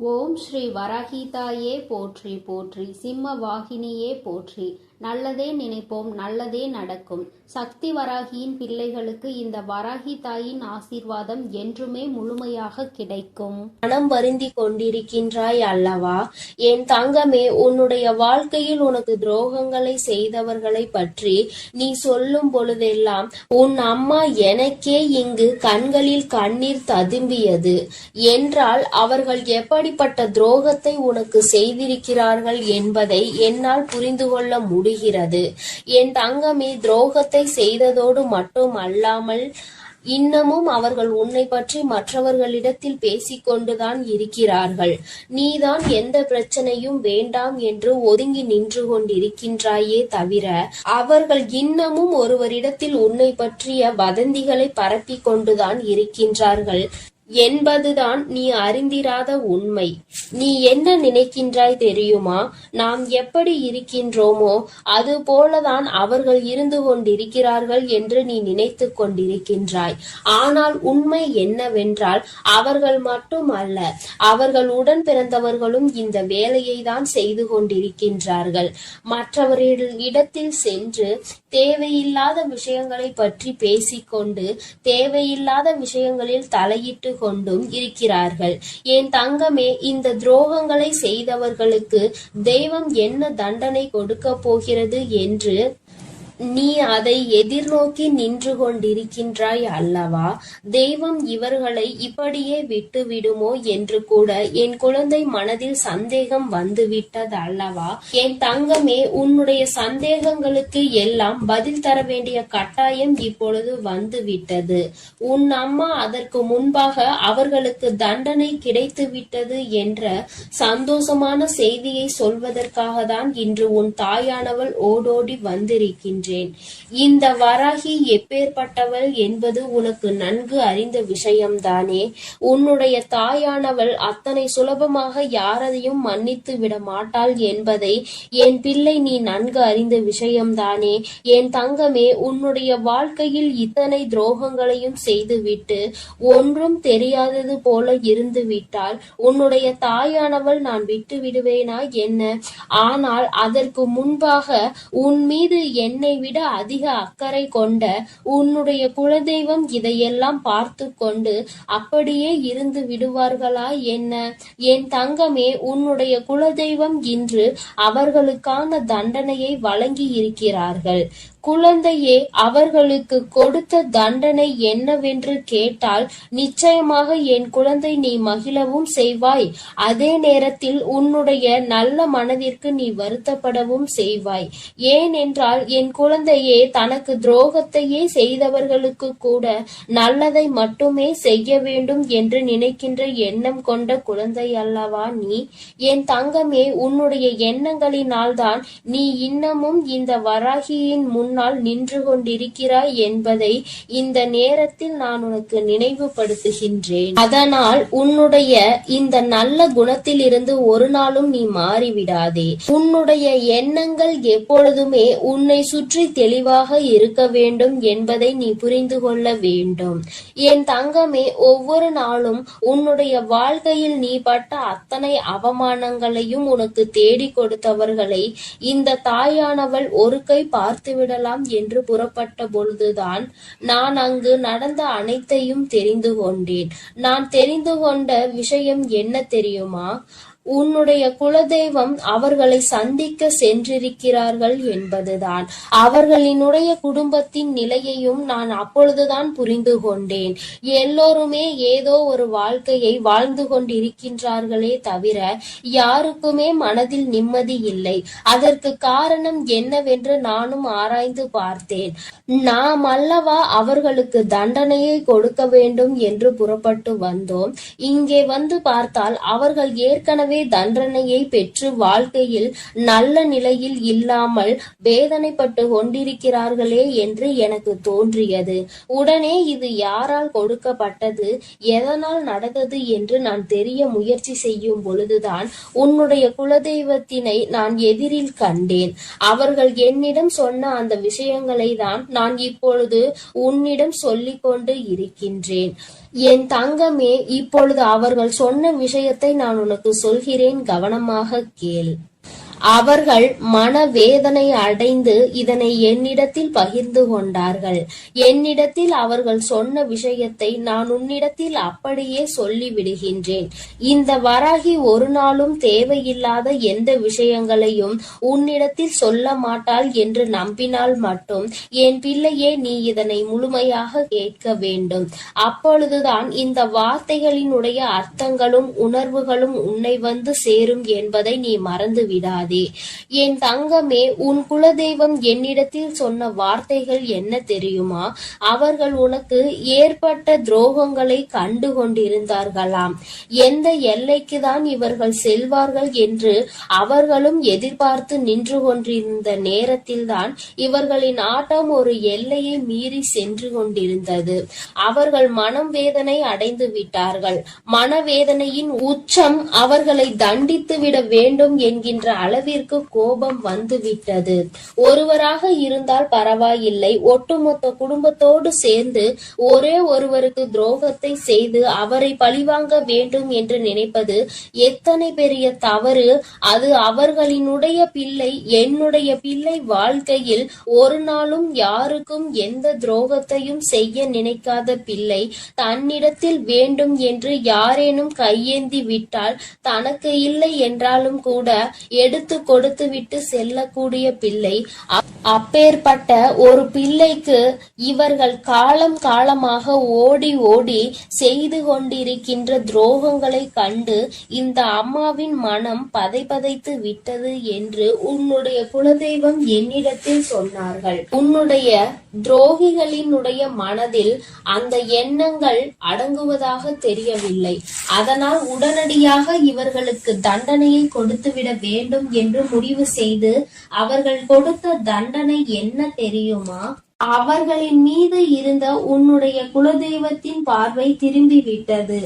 ஓம் ஸ்ரீ வராகிதாயே போற்றி போற்றி, சிம்ம வாகினியே போற்றி. நல்லதே நினைப்போம், நல்லதே நடக்கும். சக்தி வராகியின் பிள்ளைகளுக்கு இந்த வராகி தாயின் ஆசீர்வாதம் என்றுமே முழுமையாக கிடைக்கும். மனம் வருந்தி கொண்டிருக்கின்றாய் அல்லவா என் தங்கமே? உன்னுடைய வாழ்க்கையில் உனக்கு துரோகங்களை செய்தவர்களை பற்றி நீ சொல்லும் பொழுதெல்லாம் உன் அம்மா எனக்கே இங்கு கண்களில் கண்ணீர் ததும்பியது என்றால் அவர்கள் எப்படிப்பட்ட துரோகத்தை உனக்கு செய்திருக்கிறார்கள் என்பதை என்னால் புரிந்து கொள்ள முடிகிறது. என் தங்கமே, துரோகத்தை செய்ததோடு மட்டும் அல்லாமல் இன்னமும் அவர்கள் உன்னை பற்றி மற்றவர்களிடத்தில் பேசிக்கொண்டுதான் இருக்கிறார்கள். நீதான் எந்த பிரச்சனையும் வேண்டாம் என்று ஒதுங்கி நின்று கொண்டிருக்கின்றாயே தவிர அவர்கள் இன்னமும் ஒருவரிடத்தில் உன்னை பற்றிய வதந்திகளை பரப்பிக் கொண்டுதான் இருக்கின்றார்கள் என்பதுதான் நீ அறிந்திராத உண்மை. நீ என்ன நினைக்கின்றாய் தெரியுமா? நாம் எப்படி இருக்கின்றோமோ அது போலதான் அவர்கள் இருந்து கொண்டிருக்கிறார்கள் என்று நீ நினைத்து கொண்டிருக்கின்றாய். ஆனால் உண்மை என்னவென்றால் அவர்கள் மட்டும் அல்ல, அவர்கள் உடன் பிறந்தவர்களும் இந்த வேலையை தான் செய்து கொண்டிருக்கின்றார்கள். மற்றவர்களிடத்தில் சென்று தேவையில்லாத விஷயங்களை பற்றி பேசிக்கொண்டு தேவையில்லாத விஷயங்களில் தலையிட்டு கொண்டும் இருக்கிறார்கள். என் தங்கமே, இந்த துரோகங்களை செய்தவர்களுக்கு தெய்வம் என்ன தண்டனை கொடுக்க போகிறது என்று நீ அதை எதிர்நோக்கி நின்று கொண்டிருக்கின்றாய் அல்லவா? தெய்வம் இவர்களை இப்படியே விட்டு விடுமோ என்று கூட என் குழந்தை மனதில் சந்தேகம் வந்துவிட்டது அல்லவா? என் தங்கமே, உன்னுடைய சந்தேகங்களுக்கு எல்லாம் பதில் தர வேண்டிய கட்டாயம் இப்பொழுது வந்துவிட்டது. உன் அம்மா அதற்கு முன்பாக அவர்களுக்கு தண்டனை கிடைத்து விட்டது என்ற சந்தோஷமான செய்தியை சொல்வதற்காக தான் இன்று உன் தாயானவள் ஓடோடி வந்திருக்கின்ற. இந்த வராகி எப்பேற்பட்டவள் என்பது உனக்கு நன்கு அறிந்த விஷயம்தானே? உன்னுடைய தாயானவள் அத்தனை சுலபமாக யாரையும் மன்னித்து விட மாட்டாள் என்பதை என் பிள்ளை நீ நன்கு அறிந்த விஷயம்தானே? என் தங்கமே, உன்னுடைய வாழ்க்கையில் இத்தனை துரோகங்களையும் செய்துவிட்டு ஒன்றும் தெரியாதது போல இருந்து விட்டால் உன்னுடைய தாயானவள் நான் விட்டு விடுவேனா என்ன? ஆனால் அதற்கு முன்பாக உன் மீது என்னை விட அதிக அக்கறை கொண்ட உன்னுடைய குலதெய்வம் இதையெல்லாம் பார்த்து கொண்டு அப்படியே இருந்து விடுவார்களா என்ன? என் தங்கமே, உன்னுடைய குலதெய்வம் இன்று அவர்களுக்கான தண்டனையை வழங்கி இருக்கிறார்கள். குழந்தையே, அவர்களுக்கு கொடுத்த தண்டனை என்னவென்று கேட்டால் நிச்சயமாக என் குழந்தை நீ மகிழவும் செய்வாய். அதே நேரத்தில் உன்னுடைய நல்ல மனதிற்கு நீ வருத்தப்படவும் செய்வாய். ஏனென்றால் என் குழந்தையே, தனக்கு துரோகத்தையே செய்தவர்களுக்கு கூட நல்லதை மட்டுமே செய்ய வேண்டும் என்று நினைக்கின்ற எண்ணம் கொண்ட குழந்தை அல்லவா நீ? என் தங்கமே, உன்னுடைய எண்ணங்களினால்தான் நீ இன்னமும் இந்த வராகியின் முன்னால் நின்று கொண்டிருக்கிறாய் என்பதை இந்த நேரத்தில் நான் உனக்கு நினைவுபடுத்துகின்றேன். அதனால் உன்னுடைய இந்த நல்ல குணத்தில் இருந்து ஒரு நாளும் நீ மாறிவிடாதே. உன்னுடைய எண்ணங்கள் எப்பொழுதுமே உன்னை சுற்றி தெளிவாக இருக்க வேண்டும் என்பதை நீ புரிந்து கொள்ள வேண்டும். என் தங்கமே, ஒவ்வொரு நாளும் உன்னுடைய வாழ்க்கையில் நீ பட்ட அத்தனை அவமானங்களையும் உனக்கு தேடி கொடுத்தவர்களை இந்த தாயானவள் ஒரு கை பார்த்துவிடலாம் என்று புறப்பட்ட பொழுதுதான் நான் அங்கு நடந்த அனைத்தையும் தெரிந்து கொண்டேன். நான் தெரிந்து கொண்ட விஷயம் என்ன தெரியுமா? உன்னுடைய குலதெய்வம் அவர்களை சந்திக்க சென்றிருக்கிறார்கள் என்பதுதான். அவர்களினுடைய குடும்பத்தின் நிலையையும் நான் அப்பொழுதுதான் புரிந்து கொண்டேன். எல்லோருமே ஏதோ ஒரு வாழ்க்கையை வாழ்ந்து கொண்டிருக்கின்றார்களே தவிர யாருக்குமே மனதில் நிம்மதி இல்லை. அதற்கு காரணம் என்னவென்று நானும் ஆராய்ந்து பார்த்தேன். நாம் அல்லவா அவர்களுக்கு தண்டனையை கொடுக்க வேண்டும் என்று புறப்பட்டு வந்தோம். இங்கே வந்து பார்த்தால் அவர்கள் ஏற்கனவே தண்டனையை பெற்று வாழ்க்கையில் நல்ல நிலையில் இல்லாமல் வேதனைப்பட்டு கொண்டிருக்கிறார்களே என்று எனக்கு தோன்றியது. உடனே இது யாரால் கொடுக்கப்பட்டது, எதனால் நடந்தது என்று நான் தெரிய முயற்சி செய்யும் பொழுதுதான் உன்னுடைய குலதெய்வத்தினை நான் எதிரில் கண்டேன். அவர்கள் என்னிடம் சொன்ன அந்த விஷயங்களை தான் நான் இப்பொழுது உன்னிடம் சொல்லிக் கொண்டு இருக்கின்றேன். என் தங்கமே, இப்பொழுது அவர்கள் சொன்ன விஷயத்தை நான் உனக்கு சொல்கிறேன், கவனமாக கேள். அவர்கள் மனவேதனை அடைந்து இதனை என்னிடத்தில் பகிர்ந்து கொண்டார்கள். என்னிடத்தில் அவர்கள் சொன்ன விஷயத்தை நான் உன்னிடத்தில் அப்படியே சொல்லிவிடுகின்றேன். இந்த வராகி ஒரு நாளும் தேவையில்லாத எந்த விஷயங்களையும் உன்னிடத்தில் சொல்ல மாட்டாள் என்று நம்பினால் மட்டும் என் பிள்ளையே, நீ இதனை முழுமையாக கேட்க வேண்டும். அப்பொழுதுதான் இந்த வார்த்தைகளினுடைய அர்த்தங்களும் உணர்வுகளும் உன்னை வந்து சேரும் என்பதை நீ மறந்து விடாதே. என் தங்கமே, உன் குலதெய்வம் என்னிடத்தில் சொன்ன வார்த்தைகள் என்ன தெரியுமா? அவர்கள் உனக்கு ஏற்பட்ட துரோகங்களை கண்டு கொண்டிருந்தார்களாம். எந்த எல்லைக்கு தான் இவர்கள் செல்வார்கள் என்று அவர்களும் எதிர்பார்த்து நின்று கொண்டிருந்த நேரத்தில்தான் இவர்களின் ஆட்டம் ஒரு எல்லையை மீறி சென்று கொண்டிருந்தது. அவர்கள் மனம் வேதனை அடைந்து விட்டார்கள். மனவேதனையின் உச்சம் அவர்களை தண்டித்து விட வேண்டும் என்கின்ற அளவிற்கு கோபம் வந்துவிட்டது. ஒருவராக இருந்தால் பரவாயில்லை, ஒட்டுமொத்த குடும்பத்தோடு சேர்ந்து ஒரே ஒருவருக்கு துரோகத்தை செய்து அவரை பழிவாங்க வேண்டும் என்று நினைப்பது எத்தனை பெரிய தவறு. அது அவர்களினுடைய பிள்ளை. என்னுடைய பிள்ளை வாழ்க்கையில் ஒரு நாளும் யாருக்கும் எந்த துரோகத்தையும் செய்ய நினைக்காத பிள்ளை தன்னிடத்தில் வேண்டும் என்று யாரேனும் கையேந்தி விட்டால் தனக்கு இல்லை என்றாலும் கூட எடுத்து கொடுத்து விட்டு செல்லக்கூடிய பிள்ளை. அப்பேற்பட்ட ஒரு பிள்ளைக்கு இவர்கள் காலம் காலமாக ஓடி ஓடி செய்து கொண்டிருக்கின்ற துரோகங்களை கண்டு இந்த அம்மாவின் மனம் பதைபதைத்து விட்டது என்று உன்னுடைய குலதெய்வம் என்னிடத்தில் சொன்னார்கள். உன்னுடைய துரோகிகளினுடைய மனதில் அந்த எண்ணங்கள் அடங்குவதாக தெரியவில்லை. அதனால் உடனடியாக இவர்களுக்கு தண்டனையை கொடுத்துவிட வேண்டும் என்று முடிவு செய்து அவர்கள் கொடுத்த தண்டனை என்ன தெரியுமா? அவர்களின் மீது இருந்த உன்னுடைய குலதெய்வத்தின் பார்வை திரும்பி விட்டது.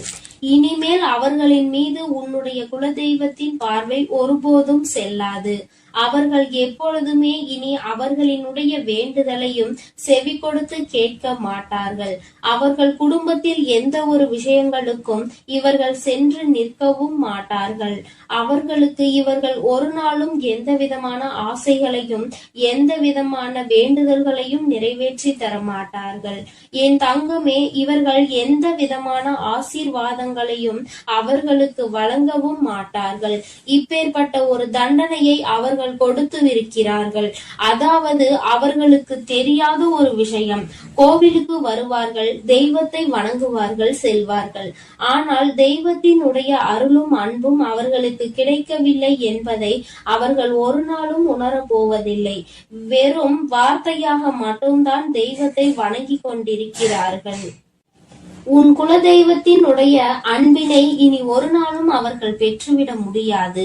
இனிமேல் அவர்களின் மீது உன்னுடைய குலதெய்வத்தின் பார்வை ஒருபோதும் செல்லாது. அவர்கள் எப்பொழுதுமே இனி அவர்களினுடைய வேண்டுதலையும் செவி கொடுத்து கேட்க மாட்டார்கள். அவர்கள் குடும்பத்தில் எந்த ஒரு விஷயங்களுக்கும் இவர்கள் சென்று நிற்கவும் மாட்டார்கள். அவர்களுக்கு இவர்கள் ஒரு நாளும் எந்த விதமான ஆசைகளையும் எந்த விதமான வேண்டுதல்களையும் நிறைவேற்றி தர மாட்டார்கள். என் தங்கமே, இவர்கள் எந்த விதமான ஆசீர்வாதங்களையும் அவர்களுக்கு வழங்கவும் மாட்டார்கள். இப்பேற்பட்ட ஒரு தண்டனையை அவர்கள் கொடுத்துவிருக்கிறார்கள். அதாவது அவர்களுக்கு தெரியாத ஒரு விஷயம். கோவிலுக்கு வருவார்கள், தெய்வத்தை வணங்குவார்கள், செல்வார்கள். ஆனால் தெய்வத்தினுடைய அருளும் அன்பும் அவர்களுக்கு கிடைக்கவில்லை என்பதை அவர்கள் ஒரு நாளும் உணரப் போவதில்லை. வெறும் வார்த்தையாக மட்டும்தான் தெய்வத்தை வணங்கி கொண்டிருக்கிறார்கள். உன் குலதெய்வத்தினுடைய அன்பினை இனி ஒரு நாளும் அவர்கள் பெற்றுவிட முடியாது.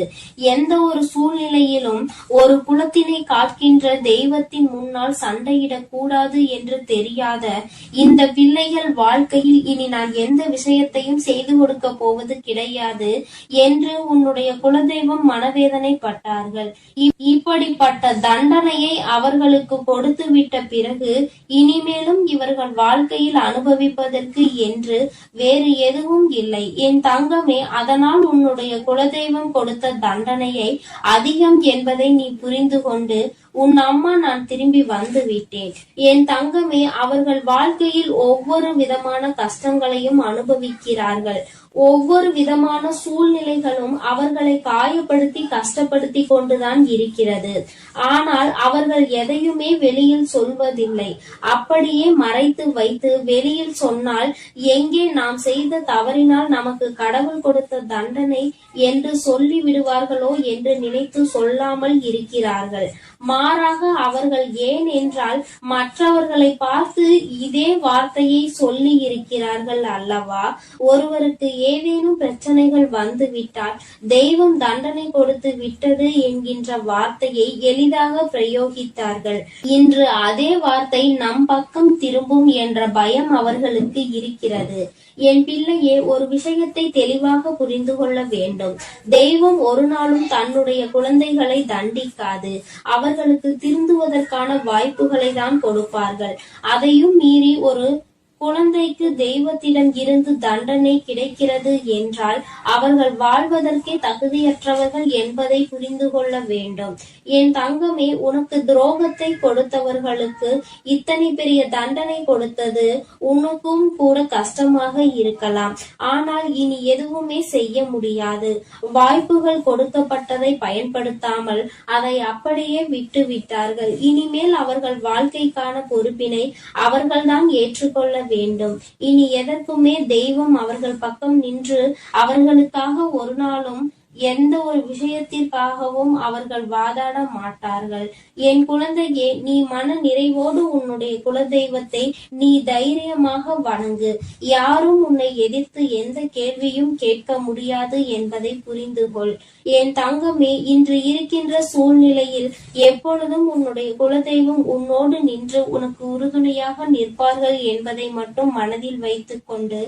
எந்த ஒரு சூழ்நிலையிலும் ஒரு குலத்தினை காக்கின்ற தெய்வத்தின் முன்னால் சண்டையிடக் கூடாது என்று தெரியாத இந்த பிள்ளைகள் வாழ்க்கையில் இனி நான் எந்த விஷயத்தையும் செய்து கொடுக்க போவது கிடையாது என்று உன்னுடைய குலதெய்வம் மனவேதனை பட்டார்கள். இப்படிப்பட்ட தண்டனையை அவர்களுக்கு கொடுத்து விட்ட பிறகு இனிமேலும் இவர்கள் வாழ்க்கையில் அனுபவிப்பதற்கு என்று வேறு எதுவும் இல்லை. என் தங்கமே, அதனால் உன்னுடைய குலதெய்வம் கொடுத்த தண்டனையை அதிகம் என்பதை நீ புரிந்து கொண்டு உன் அம்மா நான் திரும்பி வந்து விட்டேன். என் தங்கமே, அவர்கள் வாழ்க்கையில் ஒவ்வொரு விதமான கஷ்டங்களையும் அனுபவிக்கிறார்கள். ஒவ்வொரு விதமான சூழ்நிலைகளும் அவர்களை காயப்படுத்தி கஷ்டப்படுத்தி கொண்டுதான் இருக்கிறது. ஆனால் அவர்கள் எதையுமே வெளியில் சொல்வதில்லை. அப்படியே மறைத்து வைத்து வெளியில் சொன்னால் எங்கே நாம் செய்த தவறினால் நமக்கு கடவுள் கொடுத்த தண்டனை என்று சொல்லி விடுவார்களோ என்று நினைத்து சொல்லாமல் இருக்கிறார்கள். மாறாக அவர்கள் ஏன் என்றால் மற்றவர்களை பார்த்து இதே வார்த்தையை சொல்லி இருக்கிறார்கள் அல்லவா? ஒருவருக்கு ஏதேனும் பிரச்சனைகள் வந்துவிட்டால் தெய்வம் தண்டனை கொடுத்து விட்டது என்கின்ற வார்த்தையை எளிதாக பிரயோகித்தார்கள். இன்று அதே வார்த்தை நம் பக்கம் திரும்பும் என்ற பயம் அவர்களுக்கு இருக்கிறது. என் பிள்ளையே, ஒரு விஷயத்தை தெளிவாக புரிந்து கொள்ள வேண்டும். தெய்வம் ஒரு நாளும் தன்னுடைய குழந்தைகளை தண்டிக்காது. அவர்களுக்கு திருந்துவதற்கான வாய்ப்புகளை தான் கொடுப்பார்கள். அதையும் மீறி ஒரு குழந்தைக்கு தெய்வத்திடம் இருந்து தண்டனை கிடைக்கிறது என்றால் அவர்கள் வாழ்வதற்கே தகுதியற்றவர்கள் என்பதை புரிந்து கொள்ள வேண்டும். என் தங்கமே, உனக்கு துரோகத்தை கொடுத்தவர்களுக்கு இத்தனை பெரிய தண்டனை கொடுத்தது உனக்கும் கூட கஷ்டமாக இருக்கலாம். ஆனால் இனி எதுவுமே செய்ய முடியாது. வாய்ப்புகள் கொடுக்கப்பட்டதை பயன்படுத்தாமல் அதை அப்படியே விட்டு விட்டார்கள். இனிமேல் அவர்கள் வாழ்க்கைக்கான பொறுப்பினை அவர்கள்தான் ஏற்றுக்கொள்ள வேண்டும். இனி எதற்குமே தெய்வம் அவர்கள் பக்கம் நின்று அவர்களுக்காக ஒரு நாளும் எந்த ஒரு விஷயத்திற்காகவும் அவர்கள் வாதாட மாட்டார்கள். என் குழந்தையே, நீ மன நிறைவோடு உன்னுடைய குலதெய்வத்தை நீ தைரியமாக வணங்கு. யாரும் உன்னை எதிர்த்து எந்த கேள்வியும் கேட்க முடியாது என்பதை புரிந்து கொள். என் தங்கமே, இன்று இருக்கின்ற சூழ்நிலையில் எப்பொழுதும் உன்னுடைய குலதெய்வம் உன்னோடு நின்று உனக்கு உறுதுணையாக நிற்பார்கள் என்பதை மட்டும் மனதில் வைத்துக் கொண்டு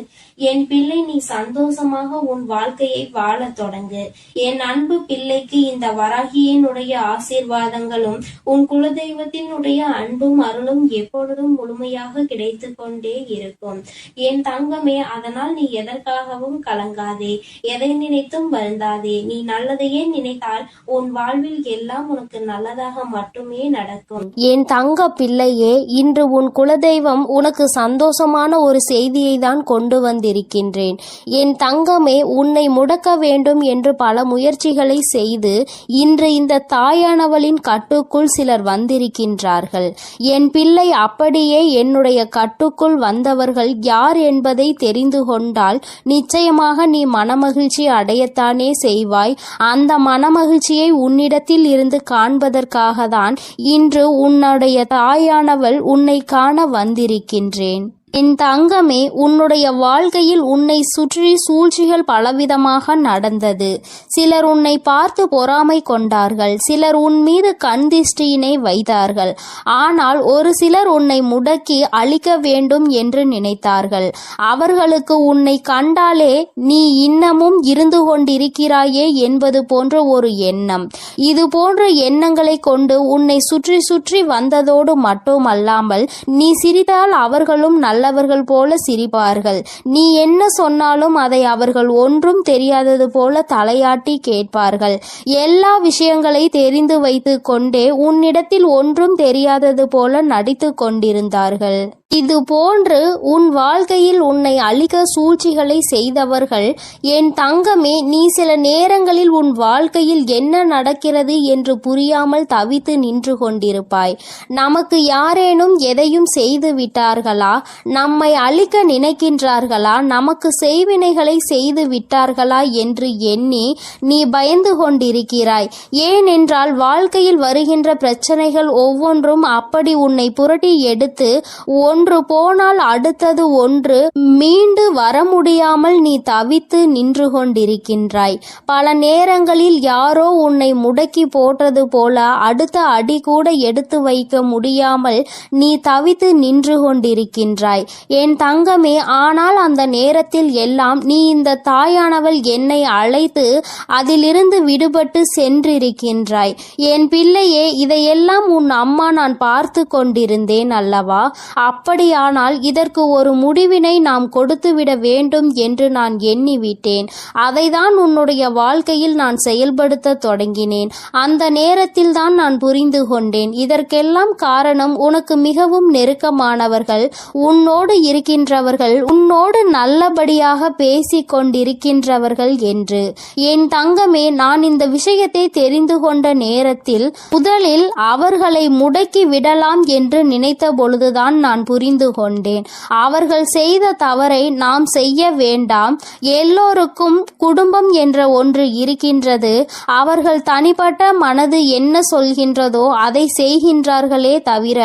என் பிள்ளை, நீ சந்தோஷமாக உன் வாழ்க்கையை வாழ தொடங்கு. என் அன்பு பிள்ளைக்கு இந்த வராகியினுடைய ஆசீர்வாதங்களும் உன் குலதெய்வத்தினுடைய அன்பும் அருளும் எப்பொழுதும் முழுமையாக கிடைத்து கொண்டே இருக்கும். என் தங்கமே, அதனால் நீ எதற்காகவும் கலங்காதே, எதை நினைத்தும் வருந்தாதே. நீ நல்லதையே நினைத்தால் உன் வாழ்வில் எல்லாம் உனக்கு நல்லதாக மட்டுமே நடக்கும். என் தங்க பிள்ளையே, இன்று உன் குலதெய்வம் உனக்கு சந்தோஷமான ஒரு செய்தியை தான் கொண்டு வந்திருக்கின்றேன். என் தங்கமே, உன்னை முடக்க வேண்டும் என்று பல முயற்சிகளை செய்து இன்று இந்த தாயானவளின் கட்டுக்குள் சிலர் வந்திருக்கின்றார்கள். என் பிள்ளை, அப்படியே என்னுடைய கட்டுக்குள் வந்தவர்கள் யார் என்பதை தெரிந்து கொண்டால் நிச்சயமாக நீ மனமகிழ்ச்சி அடையத்தானே செய்வாய். அந்த மனமகிழ்ச்சியை உன்னிடத்தில் இருந்து காண்பதற்காக தான் இன்று உன்னுடைய தாயானவள் உன்னை காண வந்திருக்கின்றேன். என் தங்கமே, உன்னுடைய வாழ்க்கையில் உன்னை சுற்றி சூழ்ச்சிகள் பலவிதமாக நடந்தது. சிலர் உன்னை பார்த்து பொறாமை கொண்டார்கள். சிலர் உன் மீது கண் திருஷ்டியினை வைத்தார்கள். ஆனால் ஒரு சிலர் உன்னை முடக்கி அழிக்க வேண்டும் என்று நினைத்தார்கள். அவர்களுக்கு உன்னை கண்டாலே நீ இன்னமும் இருந்து கொண்டிருக்கிறாயே என்பது போன்ற ஒரு எண்ணம். இது போன்ற எண்ணங்களை கொண்டு உன்னை சுற்றி சுற்றி வந்ததோடு மட்டுமல்லாமல் நீ சிரித்தால் அவர்களும் நல்லவர்கள் போல சிரிப்பார்கள். நீ என்ன சொன்னாலும் அதை அவர்கள் ஒன்றும் தெரியாதது போல தலையாட்டி கேட்பார்கள். எல்லா விஷயங்களை தெரிந்து வைத்து கொண்டே உன்னிடத்தில் ஒன்றும் தெரியாதது போல நடித்து கொண்டிருந்தார்கள். இது போன்று உன் வாழ்க்கையில் உன்னை அழிக்க சூழ்ச்சிகளை செய்தவர்கள் என் தங்கமே, நீ சில நேரங்களில் உன் வாழ்க்கையில் என்ன நடக்கிறது என்று புரியாமல் தவித்து நின்று கொண்டிருப்பாய். நமக்கு யாரேனும் எதையும் செய்து விட்டார்களா, நம்மை அழிக்க நினைக்கின்றார்களா, நமக்கு செய்வினைகளை செய்து விட்டார்களா என்று எண்ணி நீ பயந்து கொண்டிருக்கிறாய். ஏனென்றால் வாழ்க்கையில் வருகின்ற பிரச்சனைகள் ஒவ்வொன்றும் அப்படி உன்னை புரட்டி எடுத்து ஒன்று போனால் அடுத்தது ஒன்று மீண்டு வர முடியாமல் நீ தவித்து நின்று கொண்டிருக்கின்றாய். பல நேரங்களில் யாரோ உன்னை முடக்கி போட்டது போல அடுத்த அடி கூட எடுத்து வைக்க முடியாமல் நீ தவித்து நின்று கொண்டிருக்கின்றாய் என் தங்கமே. ஆனால் அந்த நேரத்தில் எல்லாம் நீ இந்த தாயானவள் என்னை அழைத்து அதிலிருந்து விடுபட்டு சென்றிருக்கின்றாய். என் பிள்ளையே, இதையெல்லாம் உன் அம்மா நான் பார்த்து கொண்டிருந்தேன் அல்லவா? அப்படியானால் இதற்கு ஒரு முடிவினை நாம் கொடுத்துவிட வேண்டும் என்று நான் எண்ணிவிட்டேன். அதைதான் உன்னுடைய வாழ்க்கையில் நான் செயல்படுத்த தொடங்கினேன். அந்த நேரத்தில் தான் நான் புரிந்து கொண்டேன், இதற்கெல்லாம் காரணம் உனக்கு மிகவும் நெருக்கமானவர்கள், உன்னோடு இருக்கின்றவர்கள், உன்னோடு நல்லபடியாக பேசிக் கொண்டிருக்கின்றவர்கள் என்று. என் தங்கமே, நான் இந்த விஷயத்தை தெரிந்து கொண்ட நேரத்தில் முதலில் அவர்களை முடக்கி விடலாம் என்று நினைத்த பொழுதுதான் நான் புரிந்து கொண்டேன். அவர்கள் செய்த தவறை நாம் செய்ய வேண்டாம். எல்லோருக்கும் குடும்பம் என்ற ஒன்று இருக்கின்றது. அவர்கள் தனிப்பட்ட மனது என்ன சொல்கின்றதோ அதை செய்கின்றார்களே தவிர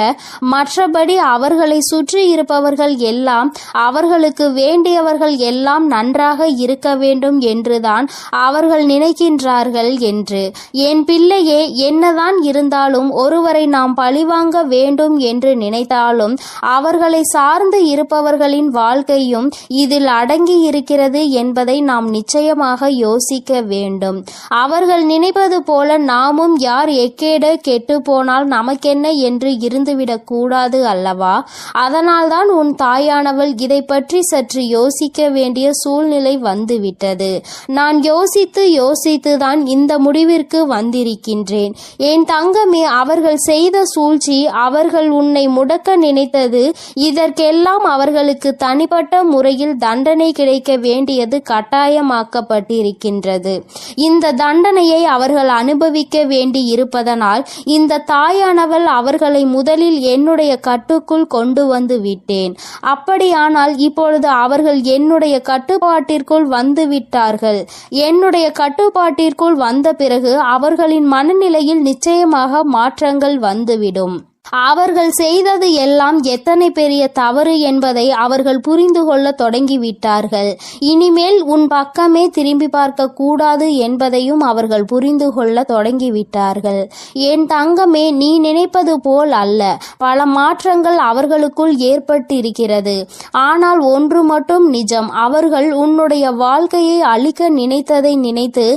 மற்றபடி அவர்களை சுற்றி இருப்பவர்கள் எல்லாம் அவர்களுக்கு வேண்டியவர்கள் எல்லாம் நன்றாக இருக்க வேண்டும் என்றுதான் அவர்கள் நினைக்கின்றார்கள் என்று. என் பிள்ளையே, என்னதான் இருந்தாலும் ஒருவரை நாம் பழிவாங்க வேண்டும் என்று நினைத்தாலும் அவர்களை சார்ந்து இருப்பவர்களின் வாழ்க்கையும் இதில் அடங்கி இருக்கிறது என்பதை நாம் நிச்சயமாக யோசிக்க வேண்டும். அவர்கள் நினைப்பது போல நாமும் யார் எக்கேட கெட்டு போனால் நமக்கென்ன என்று இருந்துவிடக் கூடாது அல்லவா? அதனால்தான் உன் தாயானவள் இதை பற்றி சற்று யோசிக்க வேண்டிய சூழ்நிலை வந்துவிட்டது. நான் யோசித்துதான் இந்த முடிவிற்கு வந்திருக்கின்றேன். என் தங்கமே, அவர்கள் செய்த சூழ்ச்சி, அவர்கள் உன்னை முடக்க நினைத்தது, இதற்கெல்லாம் அவர்களுக்கு தனிப்பட்ட முறையில் தண்டனை கிடைக்க வேண்டியது கட்டாயமாக்கப்பட்டிருக்கின்றது. இந்த தண்டனையை அவர்கள் அனுபவிக்க வேண்டி இருப்பதனால் இந்த தாயானவள் அவர்களை முதலில் என்னுடைய கட்டுக்குள் கொண்டு வந்து விட்டேன். அப்படியானால் இப்பொழுது அவர்கள் என்னுடைய கட்டுப்பாட்டிற்குள் வந்து விட்டார்கள். என்னுடைய கட்டுப்பாட்டிற்குள் வந்த பிறகு அவர்களின் மனநிலையில் நிச்சயமாக மாற்றங்கள் வந்துவிடும். அவர்கள் செய்தது எல்லாம் எத்தனை பெரிய தவறு என்பதை அவர்கள் புரிந்து கொள்ள தொடங்கிவிட்டார்கள். இனிமேல் உன் பக்கமே திரும்பி பார்க்க கூடாது என்பதையும் அவர்கள் புரிந்து கொள்ள தொடங்கிவிட்டார்கள். என் தங்கமே, நீ நினைப்பது போல் அல்ல. பல மாற்றங்கள் அவர்களுக்குள் ஏற்பட்டிருக்கிறது. ஆனால் ஒன்று மட்டும் நிஜம், அவர்கள் உன்னுடைய வாழ்க்கையை அழிக்க நினைத்ததை நினைத்து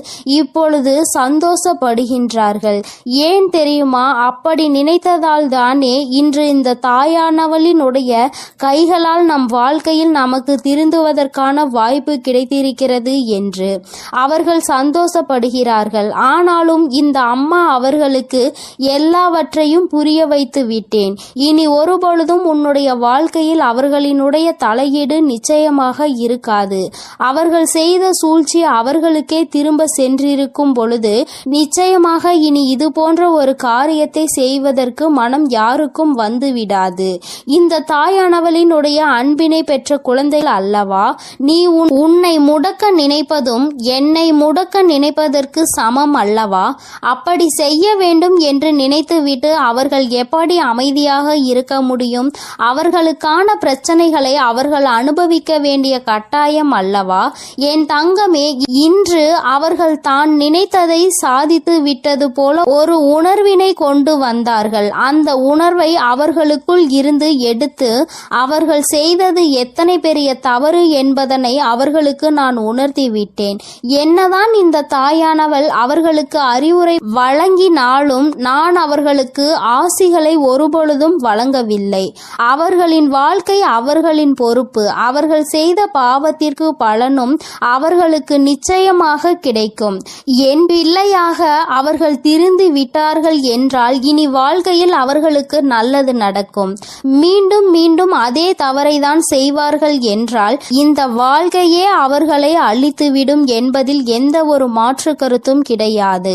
இப்பொழுது சந்தோஷப்படுகின்றார்கள். ஏன் தெரியுமா? அப்படி நினைத்ததால் தானே இன்று இந்த தாயானவளினுடைய கைகளால் நம் வாழ்க்கையில் நமக்கு திருந்துவதற்கான வாய்ப்பு கிடைத்திருக்கிறது என்று அவர்கள் சந்தோஷப்படுகிறார்கள். ஆனாலும் இந்த அம்மா அவர்களுக்கு எல்லாவற்றையும் புரிய வைத்து விட்டேன். இனி ஒருபொழுதும் உன்னுடைய வாழ்க்கையில் அவர்களினுடைய தலையீடு நிச்சயமாக இருக்காது. அவர்கள் செய்த சூழ்ச்சி அவர்களுக்கே திரும்ப சென்றிருக்கும் பொழுது நிச்சயமாக இனி இது போன்ற ஒரு காரியத்தை செய்வதற்கு மனம் யாருக்கும் வந்துவிடாது. இந்த தாயானவளினுடைய அன்பினை பெற்ற குழந்தைகள் அல்லவா? நீ உன்னை முடக்க நினைப்பதும் என்னை முடக்க நினைப்பதற்கு சமம் அல்லவா? அப்படி செய்ய வேண்டும் என்று நினைத்துவிட்டு அவர்கள் எப்படி அமைதியாக இருக்க முடியும்? அவர்களுக்கான பிரச்சனைகளை அவர்கள் அனுபவிக்க வேண்டிய கட்டாயம் அல்லவா? என் தங்கமே, இன்று அவர்கள் தான் நினைத்ததை சாதித்து விட்டது போல ஒரு உணர்வினை கொண்டு வந்தார்கள். அந்த உணர்வை அவர்களுக்குள் இருந்து எடுத்து அவர்கள் செய்தது எத்தனை பெரிய தவறு என்பதனை அவர்களுக்கு நான் உணர்த்தி விட்டேன். என்னதான் இந்த தாயானவள் அவர்களுக்கு அறிவுரை வழங்கினாலும் நான் அவர்களுக்கு ஆசிகளை ஒருபொழுதும் வழங்கவில்லை. அவர்களின் வாழ்க்கை அவர்களின் பொறுப்பு. அவர்கள் செய்த பாவத்திற்கு பலனும் அவர்களுக்கு நிச்சயமாக கிடைக்கும். என் பிள்ளையாக அவர்கள் திருந்தி விட்டார்கள் என்றால் இனி வாழ்க்கையில் அவர்களுக்கு நல்லது நடக்கும். மீண்டும் மீண்டும் அதே தவறை தான் செய்வார்கள் என்றால் இந்த வாழ்க்கையே அவர்களை அழித்துவிடும் என்பதில் எந்த ஒரு மாற்று கருத்தும் கிடையாது.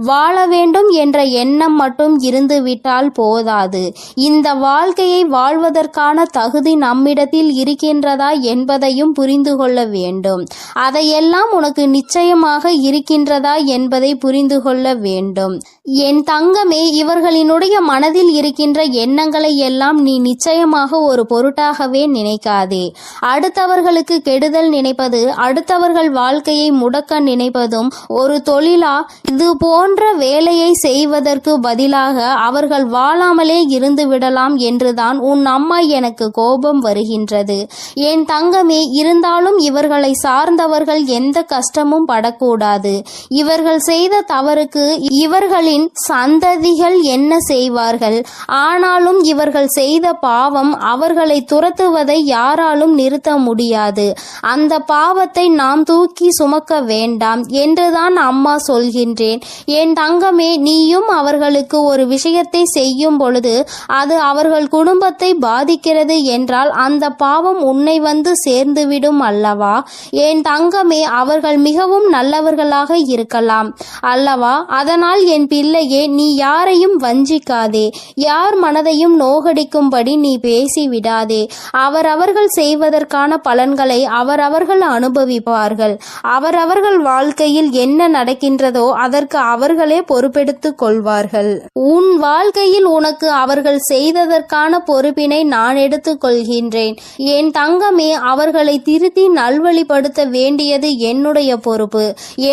வாழ வேண்டும் என்ற எண்ணம் மட்டும் இருந்துவிட்டால் போதாது. இந்த வாழ்க்கையை வாழ்வதற்கான தகுதி நம்மிடத்தில் இருக்கின்றதா என்பதையும் புரிந்து கொள்ள வேண்டும். அதையெல்லாம் உனக்கு நிச்சயமாக இருக்கின்றதா என்பதை புரிந்து கொள்ள வேண்டும். என் தங்கமே, இவர்களினுடைய மனதில் இருக்கின்ற எண்ணங்களை எல்லாம் நீ நிச்சயமாக ஒரு பொருட்டாகவே நினைக்காதே. அடுத்தவர்களுக்கு கெடுதல் நினைப்பது, அடுத்தவர்கள் வாழ்க்கையை முடக்க நினைப்பதும் ஒரு தொழிலா? இது போன்ற வேலையை செய்வதற்கு பதிலாக அவர்கள் வாழாமலே இருந்து விடலாம் என்றுதான் உன் அம்மா எனக்கு கோபம் வருகின்றது. என் தங்கமே, இருந்தாலும் இவர்களை சார்ந்தவர்கள் எந்த கஷ்டமும் படக்கூடாது. இவர்கள் செய்த தவறுக்கு இவர்களின் சந்ததிகள் என்ன செய்வார்கள்? ஆனாலும் இவர்கள் செய்த பாவம் அவர்களை துரத்துவதை யாராலும் நிறுத்த முடியாது. அந்த பாவத்தை நாம் தூக்கி சுமக்க வேண்டாம் என்றுதான் அம்மா சொல்கின்றேன். என் தங்கமே, நீயும் அவர்களுக்கு ஒரு விஷயத்தை செய்யும் பொழுது அது அவர்கள் குடும்பத்தை பாதிக்கிறது என்றால் அந்த பாவம் உன்னை வந்து சேர்ந்துவிடும் அல்லவா? என் தங்கமே, அவர்கள் மிகவும் நல்லவர்களாக இருக்கலாம் அல்லவா? அதனால் என் பிள்ளையே, நீ யாரையும் வஞ்சிக்காதே. யார் மனதையும் நோகடிக்கும்படி நீ பேசிவிடாதே. அவரவர்கள் செய்வதற்கான பலன்களை அவரவர்கள் அனுபவிப்பார்கள். அவரவர்கள் வாழ்க்கையில் என்ன நடக்கின்றதோ அதற்கு அவர்களே பொறுப்பெடுத்துக் கொள்வார்கள். உன் வாழ்க்கையில் உனக்கு அவர்கள் செய்ததற்கான பொறுப்பினை நான் எடுத்துக் கொள்கின்றேன். என் தங்கமே, அவர்களை திருத்தி நல்வழிப்படுத்த வேண்டியது என்னுடைய பொறுப்பு.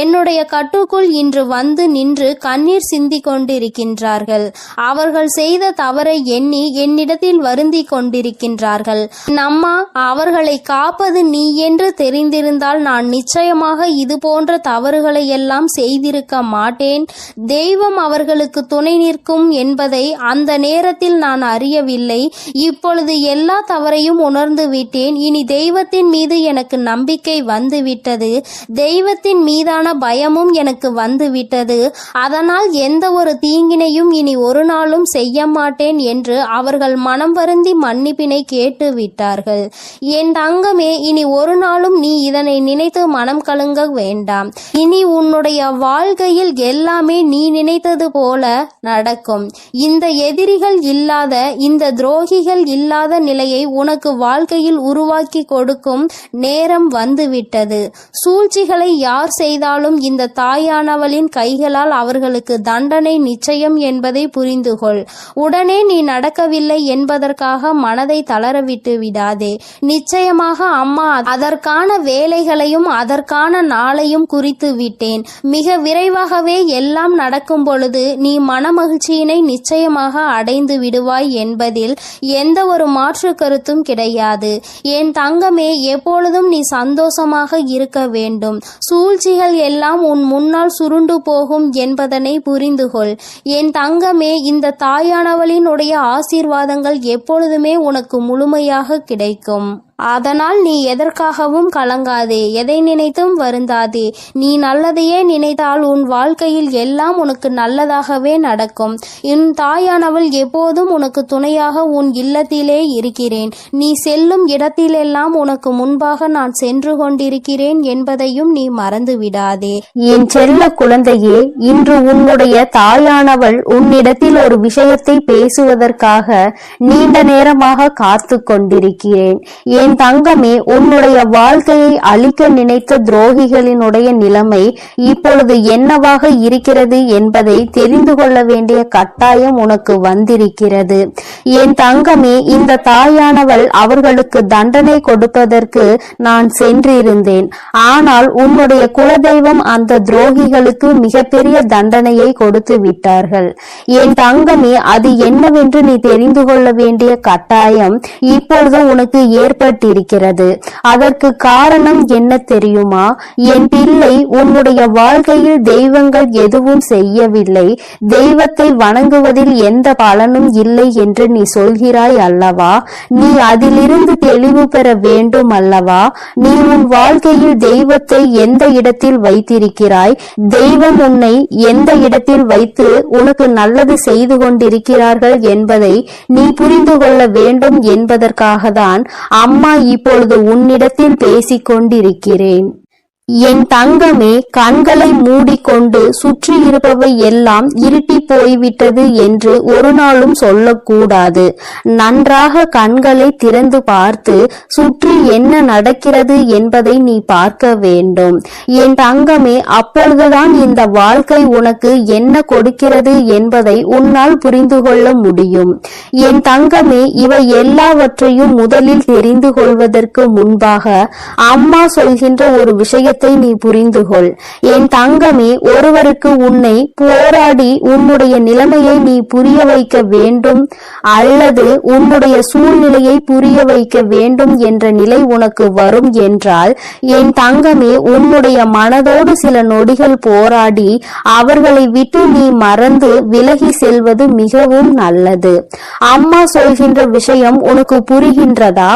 என்னுடைய கட்டுக்குள் இன்று வந்து நின்று கண்ணீர் சிந்திக் கொண்டிருக்கின்றார்கள். அவர்கள் செய்த தவறை எண்ணி என்னிடத்தில் வருந்தி கொண்டிருக்கின்றார்கள். அம்மா, அவர்களை காப்பது நீ என்று தெரிந்திருந்தால் நான் நிச்சயமாக இது போன்ற தவறுகளை எல்லாம் செய்திருக்க மாட்டேன். தெய்வம் அவர்களுக்கு துணை நிற்கும் என்பதை அந்த நேரத்தில் நான் அறியவில்லை. இப்பொழுது எல்லா தவறையும் உணர்ந்து விட்டேன். இனி தெய்வத்தின் மீது எனக்கு நம்பிக்கை வந்துவிட்டது. தெய்வத்தின் மீதான பயமும் எனக்கு வந்துவிட்டது. அதனால் எந்த ஒரு தீங்கினையும் இனி ஒரு நாளும் செய்ய மாட்டேன் என்று அவர்கள் மனம் வருந்தி மன்னிப்பினை கேட்டு விட்டார்கள். என் தங்கமே, இனி ஒரு நாளும் நீ இதனை நினைத்து மனம் கலங்க வேண்டாம். இனி உன்னுடைய வாழ்க்கையில் எல்லாமே நீ நினைத்தது போல நடக்கும். இந்த எதிரிகள் இல்லாத, இந்த துரோகிகள் இல்லாத நிலையை உனக்கு வாழ்க்கையில் உருவாக்கி கொடுக்கும் நேரம் வந்துவிட்டது. சூழ்ச்சிகளை யார் செய்தாலும் இந்த தாயானவளின் கைகளால் அவர்களுக்கு தண்டனை நிச்சயம் என்பதை புரிந்துகொள். உடனே நீ நடக்கவில்லை என்பதற்காக மனதை தளரவிட்டு விடாதே. நிச்சயமாக அம்மா அதற்கான வேலைகளையும் அதற்கான நாளையும் குறித்து விட்டேன். மிக விரைவாகவே எல்லாம் நடக்கும் பொழுது நீ மனமகிழ்ச்சியினை நிச்சயமாக அடைந்து விடுவாய் என்பதில் எந்த ஒரு மாற்று கருத்தும் கிடையாது. என் தங்கமே, எப்பொழுதும் நீ சந்தோஷமாக இருக்க வேண்டும். சூழ்ச்சிகள் எல்லாம் உன் முன்னால் சுருண்டு போகும் என்பதனை புரிந்துகொள். என் தங்கமே, இந்த தாயானவளினுடைய ஆசீர்வாதங்கள் எப்பொழுதுமே உனக்கு முழுமையாக கிடைக்கும். அதனால் நீ எதற்காகவும் கலங்காதே, எதை நினைத்தும் வருந்தாதே. நீ நல்லதையே நினைத்தால் உன் வாழ்க்கையில் எல்லாம் உனக்கு நல்லதாகவே நடக்கும். என் தாயானவள் எப்போதும் உனக்கு துணையாக உன் இல்லத்திலே இருக்கிறேன். நீ செல்லும் இடத்திலெல்லாம் உனக்கு முன்பாக நான் சென்று கொண்டிருக்கிறேன் என்பதையும் நீ மறந்து விடாதே. என் செல்ல குழந்தையே, இன்று உன்னுடைய தாயானவள் உன்னிடத்தில் ஒரு விஷயத்தை பேசுவதற்காக நீண்ட நேரமாக காத்து கொண்டிருக்கிறேன். என் தங்கமே, உன்னுடைய வாழ்க்கையை அழிக்க நினைத்த துரோகிகளினுடைய நிலைமை இப்பொழுது என்னவாக இருக்கிறது என்பதை தெரிந்து கொள்ள வேண்டிய கட்டாயம் உனக்கு வந்திருக்கிறது. என் தங்கமே, இந்த தாயானவள் அவர்களுக்கு தண்டனை கொடுப்பதற்கு நான் சென்றிருந்தேன். ஆனால் உன்னுடைய குலதெய்வம் அந்த துரோகிகளுக்கு மிகப்பெரிய தண்டனையை கொடுத்து விட்டார்கள். என் தங்கமே, அது என்னவென்று நீ தெரிந்து கொள்ள வேண்டிய கட்டாயம் இப்பொழுது உனக்கு ஏற்பட்டிருக்கிறது. அதற்கு காரணம் என்ன தெரியுமா? என் பிள்ளை, உன்னுடைய வாழ்க்கையில் தெய்வங்கள் எதுவும் செய்யவில்லை, தெய்வத்தை வணங்குவதில் எந்த பலனும் இல்லை என்று நீ சொல்கிறாய் அல்லவா? நீ அதிலிருந்து தெளிவு பெற வேண்டும் அல்லவா? நீ உன் வாழ்க்கையில் தெய்வத்தை எந்த இடத்தில் வைத்திருக்கிறாய்? தெய்வம் உன்னை எந்த இடத்தில் வைத்து உனக்கு நல்லது செய்து கொண்டிருக்கிறார்கள் என்பதை நீ புரிந்து கொள்ள வேண்டும் என்பதற்காக தான் அம்மா இப்பொழுது உன்னிடத்தில் பேசிக் கொண்டிருக்கிறேன். என் தங்கமே, கண்களை மூடிக்கொண்டு சுற்றி இருப்பவை எல்லாம் இருட்டி போய்விட்டது என்று ஒரு நாளும் சொல்லக்கூடாது. நன்றாக கண்களை திறந்து பார்த்து சுற்றி என்ன நடக்கிறது என்பதை நீ பார்க்க வேண்டும். என் தங்கமே, அப்பொழுதுதான் இந்த வாழ்க்கை உனக்கு என்ன கொடுக்கிறது என்பதை உன்னால் புரிந்து கொள்ள முடியும். என் தங்கமே, இவை எல்லாவற்றையும் முதலில் தெரிந்து கொள்வதற்கு முன்பாக அம்மா சொல்கின்ற ஒரு விஷயத்தை நீ புரிந்து கொள். என் தங்கமே, ஒருவருக்கு உன்னை போராடி உன்னுடைய நிலைமையை நீ புரிய வைக்க வேண்டும் அல்லது உன்னுடைய சூழ்நிலையை புரிய வைக்க வேண்டும் என்ற நிலை உனக்கு வரும் என்றால், என் தங்கமே, உன்னுடைய மனதோடு சில நொடிகள் போராடி அவர்களை விட்டு நீ மறந்து விலகி செல்வது மிகவும் நல்லது. அம்மா சொல்கின்ற விஷயம் உனக்கு புரிகின்றதா?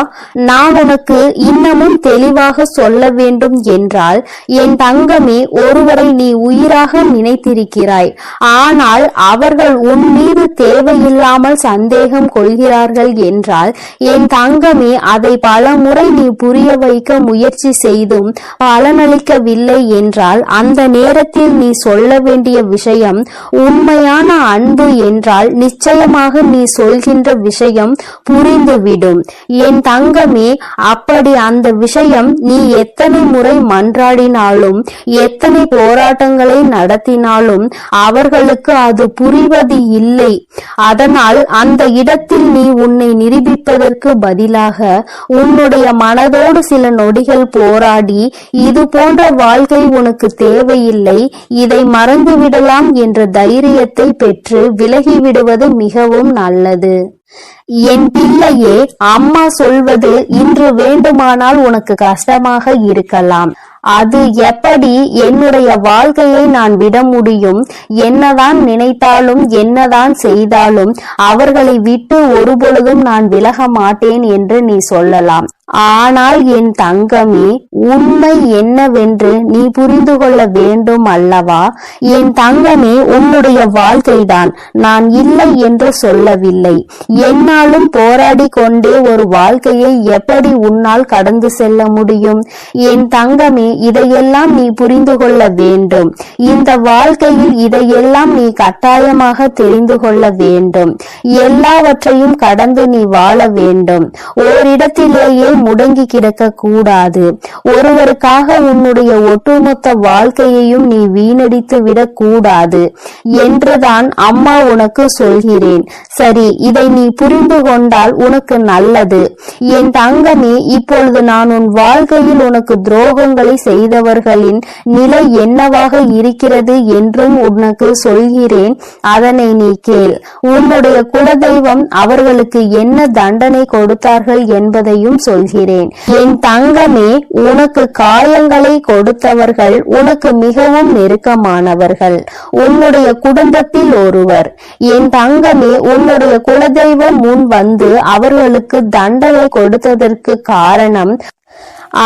நான் உனக்கு இன்னமும் தெளிவாக சொல்ல வேண்டும் என்றால், என்றால், என் தங்கமே, ஒருவரை நீ உயிராக நினைத்திருக்கிறாய். ஆனால் அவர்கள் உன் மீது தேவையில்லாமல் சந்தேகம் கொள்கிறார்கள் என்றால், என் தங்கமே, அதை பல முறை நீ புரிய வைக்க முயற்சி செய்தும் பலனளிக்கவில்லை என்றால், அந்த நேரத்தில் நீ சொல்ல வேண்டிய விஷயம் உண்மையான அன்பு என்றால் நிச்சயமாக நீ சொல்கின்ற விஷயம் புரிந்துவிடும். என் தங்கமே, அப்படி அந்த விஷயம் நீ எத்தனை முறை மன்றாடினாலும் எத்தனை போராட்டங்களை நடத்தினாலும் அவர்களுக்கு அது புரிவது இல்லை. அதனால் அந்த இடத்தில் நீ உன்னை நிரூபிப்பதற்கு பதிலாக உன்னுடைய மனதோடு சில நொடிகள் போராடி, இது போன்ற வாழ்க்கை உனக்கு தேவையில்லை, இதை மறந்துவிடலாம் என்ற தைரியத்தை பெற்று விலகிவிடுவது மிகவும் நல்லது. என் பிள்ளையே, அம்மா சொல்வது இன்று வேண்டுமானால் உனக்கு கஷ்டமாக இருக்கலாம். அது எப்படி என்னுடைய வாழ்க்கையை நான் விட முடியும்? என்னதான் நினைத்தாலும் என்னதான் செய்தாலும் அவர்களை விட்டு ஒருபொழுதும் நான் விலக மாட்டேன் என்று நீ சொல்லலாம். ஆனால் என் தங்கமே, உண்மை என்னவென்று நீ புரிந்து கொள்ள வேண்டும் அல்லவா? என் தங்கமே, உன்னுடைய வாழ்க்கைதான், நான் இல்லை என்று சொல்லவில்லை. என்னாலும் போராடி கொண்டே ஒரு வாழ்க்கையை எப்படி உன்னால் கடந்து செல்ல முடியும்? என் தங்கமே, இதையெல்லாம் நீ புரிந்து கொள்ள வேண்டும். இந்த வாழ்க்கையில் இதையெல்லாம் நீ கட்டாயமாக தெரிந்து கொள்ள வேண்டும். எல்லாவற்றையும் கடந்து நீ வாழ வேண்டும். ஓரிடத்திலேயே முடங்கி கிடக்க கூடாது. ஒருவருக்காக உன்னுடைய ஒட்டுமொத்த வாழ்க்கையையும் நீ வீணடித்து விடக் கூடாது என்றுதான் அம்மா உனக்கு சொல்கிறேன். சரி, இதை நீ புரிந்து கொண்டால் உனக்கு நல்லது. என் தங்கமே, இப்பொழுது நான் உன் வாழ்க்கையில் உனக்கு துரோகங்களை செய்தவர்களின் நிலை என்னவாக இருக்கிறது என்றும் உனக்கு சொல்கிறேன். அதனை நீ கேள். உன்னுடைய குலதெய்வம் அவர்களுக்கு என்ன தண்டனை கொடுத்தார்கள் என்பதையும் சொல்கிறேன். என் தங்கமே, உனக்கு காயங்களை கொடுத்தவர்கள் உனக்கு மிகவும் நெருக்கமானவர்கள், உன்னுடைய குடும்பத்தில் ஒருவர். என் தங்கமே, உன்னுடைய குலதெய்வம் முன் வந்து அவர்களுக்கு தண்டனை கொடுத்ததற்கு காரணம்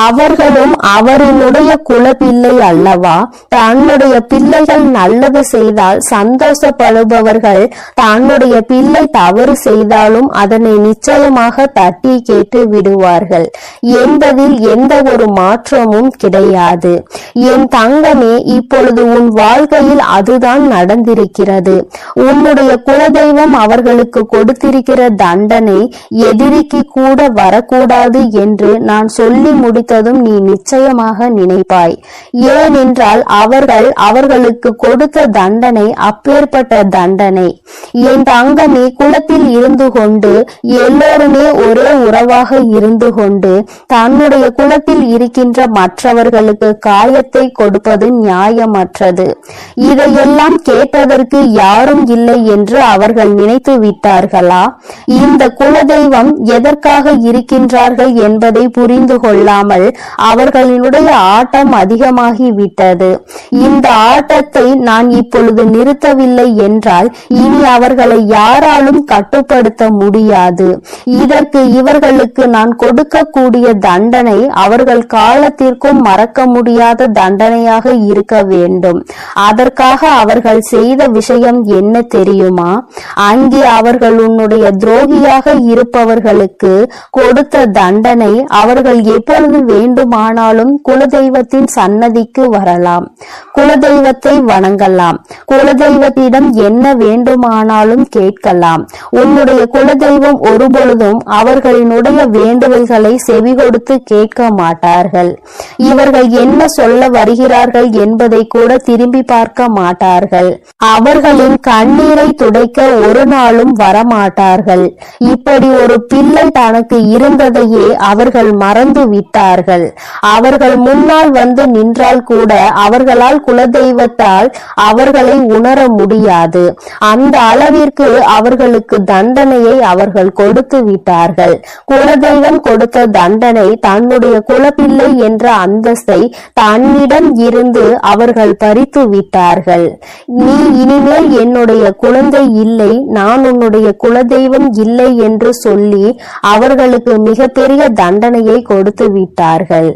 அவர்களும் அவர்களுடைய குலப்பிள்ளை அல்லவா? தன்னுடைய பிள்ளைகள் நல்லது செய்தால் சந்தோஷப்படுபவர்கள் தன்னுடைய பிள்ளை தவறு செய்தாலும் அதனை நிச்சயமாக தட்டி கேட்டு விடுவார்கள் என்பதில் எந்த ஒரு மாற்றமும் கிடையாது. என் தங்கமே, இப்பொழுது உன் வாழ்க்கையில் அதுதான் நடந்திருக்கிறது. உன்னுடைய குலதெய்வம் அவர்களுக்கு கொடுத்திருக்கிற தண்டனை எதிரிக்கு கூட வரக்கூடாது என்று நான் சொல்லி முடித்ததும் நீ நிச்சயமாக நினைப்பாய். ஏனென்றால் அவர்களுக்கு கொடுத்த தண்டனை அப்பேற்பட்ட தண்டனை. என் தங்கமே, குலத்தில் இருந்து கொண்டு எல்லோருமே ஒரே உறவாக இருந்து கொண்டு தன்னுடைய குலத்தில் இருக்கின்ற மற்றவர்களுக்கு காயத்தை கொடுப்பது நியாயமற்றது. இதையெல்லாம் கேட்பதற்கு யாரும் இல்லை என்று அவர்கள் நினைத்து விட்டார்களா? இந்த குலதெய்வம் எதற்காக இருக்கின்றார்கள் என்பதை புரிந்து கொள்ளாமல் அவர்களுடைய ஆட்டம் அதிகமாகி விட்டது. இந்த ஆட்டத்தை நான் இப்பொழுது நிறுத்தவில்லை என்றால் இனி அவர்களை யாராலும் கட்டுப்படுத்த முடியாது. இதற்கு இவர்களுக்கு நான் கொடுக்கக்கூடிய தண்டனை அவர்கள் காலத்திற்கும் மறக்க முடியாத தண்டனையாக இருக்க வேண்டும். அதற்காக அவர்கள் செய்த விஷயம் என்ன தெரியுமா? அங்கே அவர்கள் உன்னுடைய துரோகியாக இருப்பவர்களுக்கு கொடுத்த தண்டனை அவர்கள் எப்பொழுது வேண்டுமானாலும் குலதெய்வத்தின் சன்னதிக்கு வரலாம், குலதெய்வத்தை வணங்கலாம், குலதெய்வத்திடம் என்ன வேண்டுமானாலும் கேட்கலாம். உன்னுடைய குலதெய்வம் ஒருபொழுதும் அவர்களினுடைய வேண்டுதல்களை செவி கொடுத்து கேட்க மாட்டார்கள். இவர்கள் என்ன சொல்ல வருகிறார்கள் என்பதை கூட திரும்பி பார்க்க மாட்டார்கள். அவர்களின் கண்ணீரை துடைக்க ஒரு நாளும் வரமாட்டார்கள். இப்படி ஒரு பிள்ளை தனக்கு இருந்ததையே அவர்கள் மறந்து விட்டார்கள். அவர்கள் முன்னால் வந்து நின்றால் கூட அவர்களால் குலதெய்வத்தால் அவர்களை உணர முடியாது. அந்த அளவிற்கு அவர்களுக்கு தண்டனையை அவர்கள் கொடுத்து விட்டார்கள். குலதெய்வம் கொடுத்த தண்டனை தன்னுடைய குலப்பிள்ளை என்ற அந்தஸ்தை தன்னிடம் இருந்து அவர்கள் பறித்து விட்டார்கள். நீ இனிமேல் என்னுடைய குழந்தை இல்லை, நான் உன்னுடைய குலதெய்வம் இல்லை என்று சொல்லி அவர்களுக்கு மிகப்பெரிய தண்டனையை கொடுத்து விட்டார்கள். விட்டார்கள்.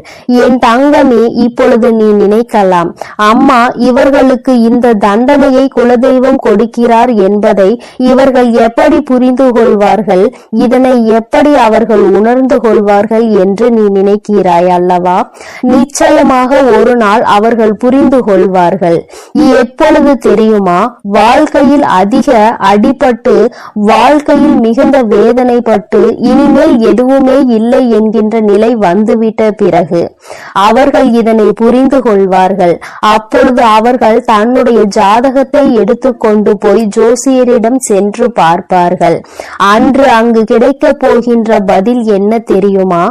என் தங்கமே, இப்பொழுது நீ நினைக்கலாம், அம்மா இவர்களுக்கு இந்த தண்டனையை குலதெய்வம் கொடுக்கிறார் என்பதை இவர்கள் எப்படி புரிந்து கொள்வார்கள், இதனை எப்படி அவர்கள் உணர்ந்து கொள்வார்கள் என்று நீ நினைக்கிறாய் அல்லவா? நிச்சயமாக ஒரு நாள் அவர்கள் புரிந்து கொள்வார்கள். எப்பொழுது தெரியுமா? வாழ்க்கையில் அதிக அடிபட்டு, வாழ்க்கையில் மிகுந்த வேதனைப்பட்டு இனிமேல் எதுவுமே இல்லை என்கின்ற நிலை வந்துவிட்ட பிறகு அவர்கள் இதனை புரிந்து கொள்வார்கள். அப்பொழுது அவர்கள் தன்னுடைய ஜாதகத்தை எடுத்துக்கொண்டு போய் ஜோசியரிடம் சென்று பார்ப்பார்கள். அன்று அங்கு கிடைக்க போகின்ற பதில் என்ன தெரியுமா?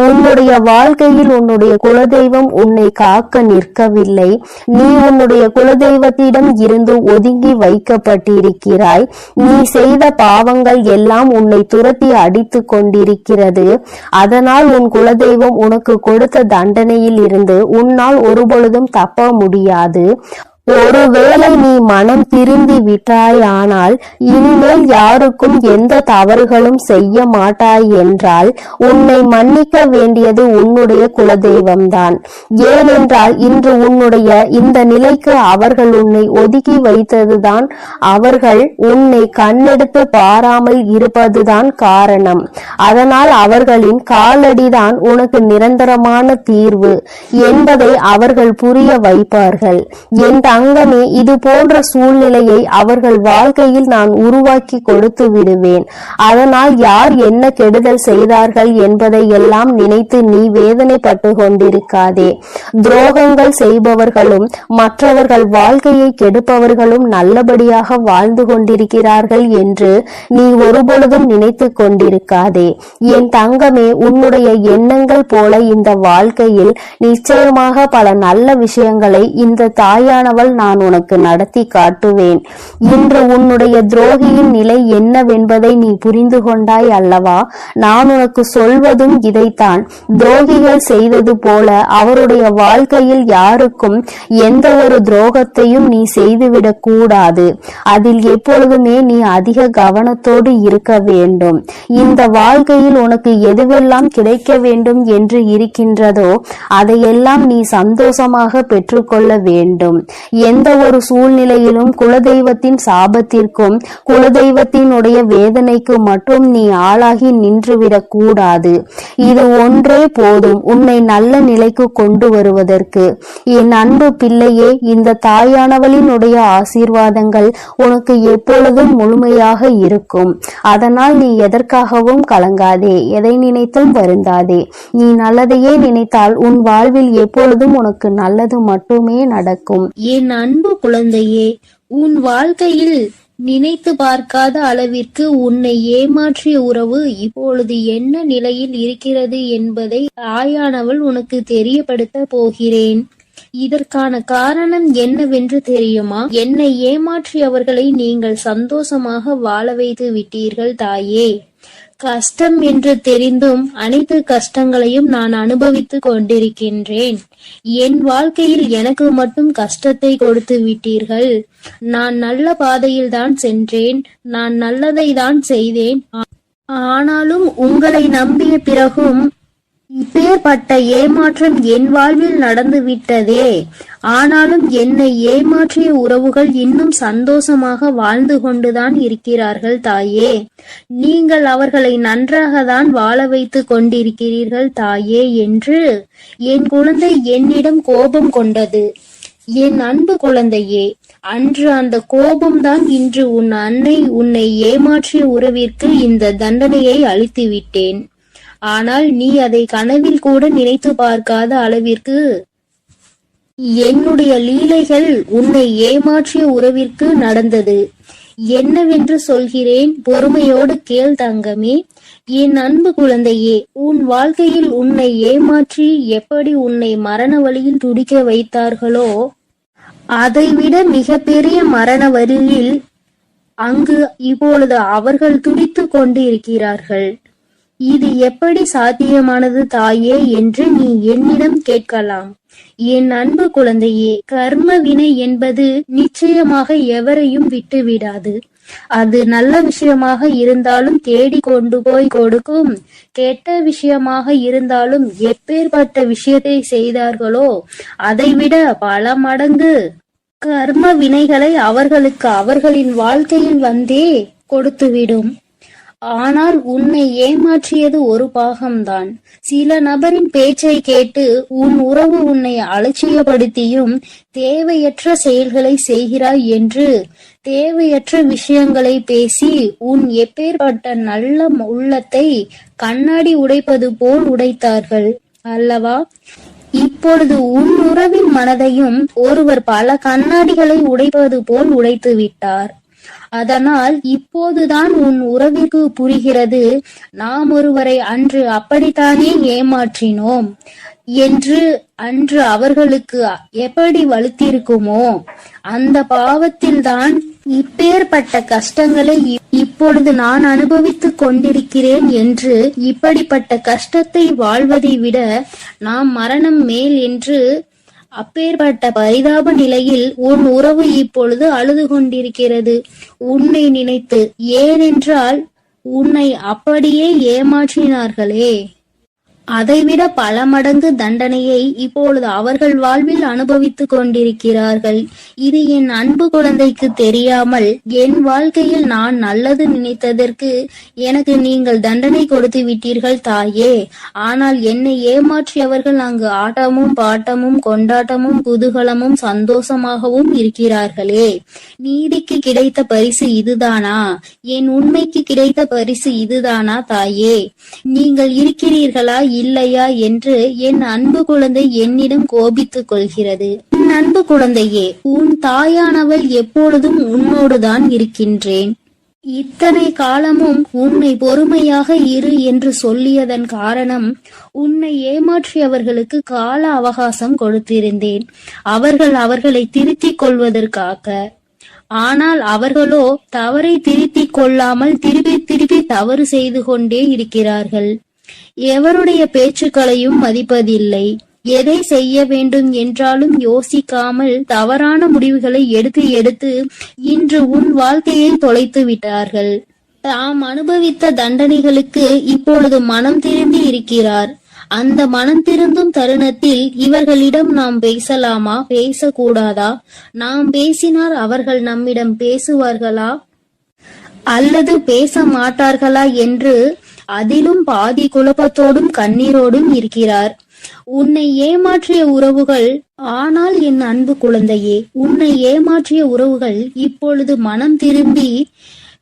உன்னுடைய வாழ்க்கையில் உன்னுடைய குலதெய்வம் உன்னை காக்க நிற்கவில்லை. நீ உன்னுடைய குலதெய்வத்திடம் இருந்து ஒதுங்கி வைக்கப்பட்டிருக்கிறாய். நீ செய்த பாவங்கள் எல்லாம் உன்னை துரத்தி அடித்து கொண்டிருக்கிறது. அதனால் உன் குலதெய்வம் உனக்கு கொடுத்த தண்டனையில் இருந்து உன்னால் ஒருபொழுதும் தப்ப முடியாது. ஒருவேளை நீ மனம் திருந்தி விட்டாயானால் இனிமேல் யாருக்கும் எந்த தவறுகளும் செய்ய மாட்டாய் என்றால் உன்னை மன்னிக்க வேண்டியது உன்னுடைய குலதெய்வம்தான். ஏனென்றால் இன்று உன்னுடைய இந்த நிலைக்கு அவர்கள் உன்னை ஒதுக்கி வைத்ததுதான், அவர்கள் உன்னை கண்ணெடுத்து பாராமல் இருப்பதுதான் காரணம். அதனால் அவர்களின் காலடிதான் உனக்கு நிரந்தரமான தீர்வு என்பதை அவர்கள் புரிய வைப்பார்கள். என் தங்கமே, இது போன்ற சூழ்நிலையை அவர்கள் வாழ்க்கையில் நான் உருவாக்கி கொடுத்து விடுவேன். அதனால் யார் என்ன கெடுதல் செய்தார்கள் என்பதை எல்லாம் நினைத்து நீ வேதனைப்பட்டு கொண்டிருக்காதே. துரோகங்கள் செய்பவர்களும் மற்றவர்கள் வாழ்க்கையை கெடுப்பவர்களும் நல்லபடியாக வாழ்ந்து கொண்டிருக்கிறார்கள் என்று நீ ஒருபொழுதும் நினைத்து கொண்டிருக்காதே. என் தங்கமே, உன்னுடைய எண்ணங்கள் போல இந்த வாழ்க்கையில் நிச்சயமாக பல நல்ல விஷயங்களை இந்த தாயானவள் நான் உனக்கு நடத்தி காட்டுவேன். இன்று உன்னுடைய துரோகியின் நிலை என்னவென்பதை நீ புரிந்து கொண்டாய் அல்லவா? நான் உனக்கு சொல்வதும் இதைத்தான். துரோகிகள் செய்தது போல அவருடைய வாழ்க்கையில் யாருக்கும் எந்த ஒரு துரோகத்தையும் நீ செய்துவிடக் கூடாது. அதில் எப்பொழுதுமே நீ அதிக கவனத்தோடு இருக்க வேண்டும். இந்த வாழ்க்கையில் உனக்கு எதுவெல்லாம் கிடைக்க வேண்டும் என்று இருக்கின்றதோ அதையெல்லாம் நீ சந்தோஷமாக பெற்றுக்கொள்ள வேண்டும். எந்த ஒரு சூழ்நிலையிலும் குலதெய்வத்தின் சாபத்திற்கும் குலதெய்வத்தினுடைய வேதனைக்கு மட்டும் நீ ஆளாகி நின்றுவிடக் கூடாது. இது ஒன்றே போதும் உன்னை நல்ல நிலைக்கு கொண்டு வருவதற்கு. என் அன்பு பிள்ளையே, இந்த தாயானவளினுடைய ஆசீர்வாதங்கள் உனக்கு எப்பொழுதும் முழுமையாக இருக்கும். அதனால் நீ எதற்காகவும் கலங்காதே, எதை நினைத்தும் வருந்தாதே. நீ நல்லதையே நினைத்தால் உன் வாழ்வில் எப்பொழுதும் உனக்கு நல்லது மட்டுமே நடக்கும். என் அன்பு குழந்தையே, உன் வாழ்க்கையில் நினைத்து பார்க்காத அளவிற்கு உன்னை ஏமாற்றிய உறவு இப்பொழுது என்ன நிலையில் இருக்கிறது என்பதை தாயானவள் உனக்கு தெரியப்படுத்த போகிறேன். இதற்கான காரணம் என்னவென்று தெரியுமா? என்னை ஏமாற்றியவர்களை நீங்கள் சந்தோஷமாக வாழ வைத்து விட்டீர்கள் தாயே. கஷ்டம் என்று தெரிந்தும் அனைத்து கஷ்டங்களையும் நான் அனுபவித்துக் கொண்டிருக்கின்றேன். என் வாழ்க்கையில் எனக்கு மட்டும் கஷ்டத்தை கொடுத்து விட்டீர்கள். நான் நல்ல பாதையில் தான் சென்றேன், நான் நல்லதை தான் செய்தேன். ஆனாலும் உங்களை நம்பிய பிறகும் இப்பேற்பட்ட ஏமாற்றம் என் வாழ்வில் நடந்து விட்டதே. ஆனாலும் என்னை ஏமாற்றிய உறவுகள் இன்னும் சந்தோஷமாக வாழ்ந்து கொண்டுதான் இருக்கிறார்கள் தாயே. நீங்கள் அவர்களை நன்றாக தான் வாழ வைத்து கொண்டிருக்கிறீர்கள் தாயே என்று என் குழந்தை என்னிடம் கோபம் கொண்டது. என் அன்பு குழந்தையே, அன்று அந்த கோபம்தான் இன்று உன் அன்னை உன்னை ஏமாற்றிய உறவிற்கு இந்த தண்டனையை அளித்து விட்டேன். ஆனால் நீ அதை கனவில் கூட நினைத்து பார்க்காத அளவிற்கு என்னுடைய லீலைகள் உன்னை ஏமாற்றிய உறவிற்கு நடந்தது. என்னவென்று சொல்கிறேன், பொறுமையோடு கேள் தங்கமே. என் அன்பு குழந்தையே, உன் வாழ்க்கையில் உன்னை ஏமாற்றி எப்படி உன்னை மரண வழியில் துடிக்க வைத்தார்களோ அதைவிட மிகப்பெரிய மரண வழியில் அங்கு இப்பொழுது அவர்கள் துடித்து கொண்டு இருக்கிறார்கள். இது எப்படி சாத்தியமானது தாயே என்று நீ என்னிடம் கேட்கலாம். என் அன்பு குழந்தையே, கர்ம வினை என்பது நிச்சயமாக எவரையும் விட்டு விடாது. அது நல்ல விஷயமாக இருந்தாலும் தேடி கொண்டு போய் கொடுக்கும், கெட்ட விஷயமாக இருந்தாலும் எப்பேற்பட்ட விஷயத்தை செய்தார்களோ அதைவிட பல மடங்கு கர்ம வினைகளை அவர்களுக்கு அவர்களின் வாழ்க்கையில் வந்தே கொடுத்துவிடும். ஆனால் உன்னை ஏமாற்றியது ஒரு பாகம்தான். சில நபரின் பேச்சை கேட்டு உன் உறவு உன்னை அலட்சியப்படுத்தியும் தேவையற்ற செயல்களை செய்கிறாய் என்று தேவையற்ற விஷயங்களை பேசி உன் எப்பேற்பட்ட நல்ல உள்ளத்தை கண்ணாடி உடைப்பது போல் உடைத்தார்கள் அல்லவா? இப்பொழுது உன் உறவின் மனதையும் ஒருவர் பல கண்ணாடிகளை உடைப்பது போல் உடைத்து விட்டார். அதனால் இப்போதுதான் உன் உறவிற்கு புரிகிறது, நாம் ஒருவரை அன்று அப்படித்தானே ஏமாற்றினோம் என்று. அன்று அவர்களுக்கு எப்படி வலுத்திருக்குமோ அந்த பாவத்தில்தான் இப்பேற்பட்ட கஷ்டங்களை இப்பொழுது நான் அனுபவித்துக் கொண்டிருக்கிறேன் என்று. இப்படிப்பட்ட கஷ்டத்தை வாழ்வதை விட நாம் மரணம் மேல் என்று அப்பேற்பட்ட பரிதாப நிலையில் உன் உறவு இப்பொழுது அழுது கொண்டிருக்கிறது உன்னை நினைத்து. ஏனென்றால் உன்னை அப்படியே ஏமாற்றினார்களே, அதைவிட பல மடங்கு தண்டனையை இப்பொழுது அவர்கள் வாழ்வில் அனுபவித்துக் கொண்டிருக்கிறார்கள். இது என் அன்பு குழந்தைக்கு தெரியாமல் என் வாழ்க்கையில் நான் நல்லது நினைத்ததற்கு எனக்கு நீங்கள் தண்டனை கொடுத்து விட்டீர்கள் தாயே. ஆனால் என்னை ஏமாற்றியவர்கள் அங்கு ஆட்டமும் பாட்டமும் கொண்டாட்டமும் குதூகலமும் சந்தோஷமாகவும் இருக்கிறார்களே. நீதிக்கு கிடைத்த பரிசு இதுதானா? என் உண்மைக்கு கிடைத்த பரிசு இதுதானா தாயே? நீங்கள் இருக்கிறீர்களா இல்லையா என்று என் அன்பு குழந்தை என்னிடம் கோபித்துக் கொள்கிறது. என் அன்பு குழந்தையே, உன் தாயானவள் எப்பொழுதும் உன்னோடுதான் இருக்கின்றேன். இத்தனை காலமும் உன்னை பொறுமையாக இரு என்று சொல்லியதன் காரணம், உன்னை ஏமாற்றியவர்களுக்கு கால அவகாசம் கொடுத்திருந்தேன், அவர்களை திருத்திக் கொள்வதற்காக. ஆனால் அவர்களோ தவறை திருத்திக் கொள்ளாமல் திருப்பி தவறு செய்து கொண்டே இருக்கிறார்கள். எவருடைய பேச்சுக்களையும் மதிப்பதில்லை. எதை செய்ய வேண்டும் என்றாலும் யோசிக்காமல் தவறான முடிவுகளை எடுத்து இன்று உன் வாழ்க்கையை தொலைத்து விட்டார்கள். தாம் அனுபவித்த தண்டனைகளுக்கு இப்பொழுது மனம் திரும்பி இருக்கிறார். அந்த மனம் திருந்தும் தருணத்தில் இவர்களிடம் நாம் பேசலாமா, பேசக்கூடாதா? நாம் பேசினால் அவர்கள் நம்மிடம் பேசுவார்களா அல்லது பேச மாட்டார்களா என்று அதிலும் பாதி குழப்பத்தோடும் கண்ணீரோடும் இருக்கிறார். உன்னை ஏமாற்றிய உறவுகள், ஆனால் என் அன்பு குழந்தையே, உன்னை ஏமாற்றிய உறவுகள் இப்பொழுது மனம் திரும்பி